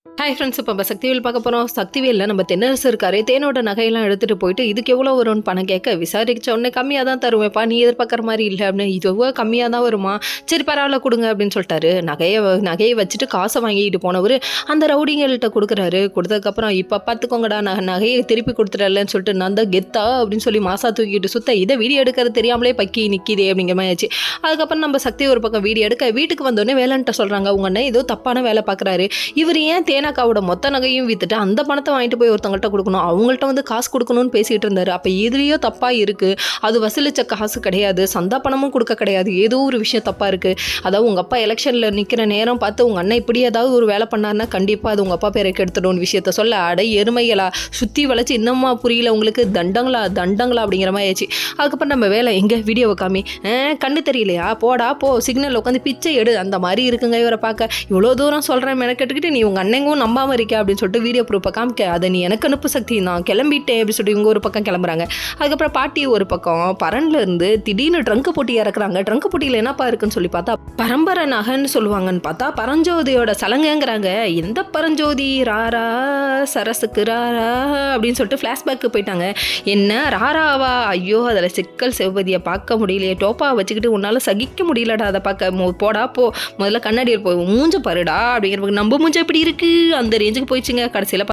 Hi friends, இப்போ நம்ம சக்திவேல் பார்க்க போகிறோம். சக்திவேலில் நம்ம தென்னரசு இருக்காரு. தேனோட நகையெல்லாம் எடுத்துகிட்டு போயிட்டு இதுக்கு எவ்வளோ வரும்னு பணம் கேட்க விசாரிச்ச உடனே கம்மியாக தான் தருவேன்ப்பா, நீ எதிர்பார்க்குற மாதிரி இல்லை அப்படின்னு. இதுவோ கம்மியாக தான் வருமா, சரி பரவாயில்ல கொடுங்க அப்படின்னு சொல்லிட்டாரு. நகையை வச்சுட்டு காசை வாங்கிட்டு போனவர் அந்த ரவுடிங்கள்கிட்ட கொடுக்குறாரு. கொடுத்ததுக்கப்புறம் இப்போ பார்த்துக்கோங்கடா, நகையை திருப்பி கொடுத்துடலன்னு சொல்லிட்டு நான் தான் கெத்தா அப்படின்னு சொல்லி மாசா தூக்கிட்டு சுத்த இதை வீடியோ எடுக்கிறது தெரியாமலே பக்கி நிற்கிதே அப்படிங்கிற மாதிரி ஆச்சு. அதுக்கப்புறம் நம்ம சக்தி ஒரு பக்கம் வீடியோ எடுக்க வீட்டுக்கு வந்தோடனே வேலைன்ட்ட சொல்கிறாங்க, உங்கள் அண்ணன் ஏதோ தப்பான வேலை பார்க்குறாரு. இவர் ஏன் தேனாக்காவோட மொத்த நகையும் வித்துட்டு அந்த பணத்தை வாங்கிட்டு போய் ஒருத்தவங்கள்ட்ட கொடுக்கணும், அவங்கள்ட்ட வந்து காசு கொடுக்கணும்னு பேசிட்டு இருந்தாரு. அப்போ எதுலேயோ தப்பா இருக்கு, அது வசூலிச்ச காசு கிடையாது, சந்தா பணமும் கொடுக்க கிடையாது, ஏதோ ஒரு விஷயம் தப்பா இருக்கு. அதாவது உங்க அப்பா எலெக்ஷன்ல நிக்கிற நேரம் பார்த்து உங்க அண்ணன் இப்படி ஏதாவது ஒரு வேலை பண்ணாருன்னா கண்டிப்பா அது உங்க அப்பா பேரை கெடுத்துடும் விஷயத்த சொல்ல, அடை எருமைகளா சுத்தி வளைச்சு இன்னமா புரியல உங்களுக்கு, தண்டங்களா அப்படிங்கிற மாதிரி ஆச்சு. அதுக்கப்புறம் நம்ம வேலை எங்க வீடியோவை காமி, கண்ணு தெரியலையா, போடா போ சிக்னல் உட்காந்து பிச்சை எடு, அந்த மாதிரி இருக்குங்க இவரை பார்க்க. இவ்வளோ தூரம் சொல்றேன் மெனக்கெட்டுக்கிட்டு நீ உங்க அண்ணங்கும் நம்பாம இருக்கா அப்படின்னு சொல்லிட்டு வீடியோ ப்ரூஃபை காமிக்க, அதை நீ எனக்கு அனுப்பு சக்தி, நான் கிளம்பிட்டேன் அப்படின்னு சொல்லிட்டு இவங்க ஒரு பக்கம் கிளம்புறாங்க. அதுக்கப்புறம் பாட்டி ஒரு பக்கம் பரன்ல இருந்து திடீர்னு ட்ரங்க் போட்டி இறக்குறாங்க. ட்ரங்க் போட்டியில் என்னப்பா இருக்குன்னு சொல்லி பார்த்தா பரம்பரை நகைன்னு சொல்லுவாங்கன்னு பார்த்தா பரஞ்சோதியோட சலங்கைங்கிறாங்க. எந்த பரஞ்சோதி, ராரா சரசுக்கு ராரா அப்படின்னு சொல்லிட்டு ஃப்ளாஷ்பேக்கு போயிட்டாங்க. என்ன ராராவா, ஐயோ அதில் சிக்கல் சிவபதியை பார்க்க முடியலையே, டோப்பா வச்சுக்கிட்டு உன்னால் சகிக்க முடியலடா அதை பார்க்க, போடா போ முதல்ல கண்ணாடியில் போய் மூஞ்ச பாருடா அப்படிங்கிற நம்ம மூஞ்ச எப்படி இருக்கு அந்த ரேஞ்சுக்கு போயிடுச்சுங்க. கடைசியில்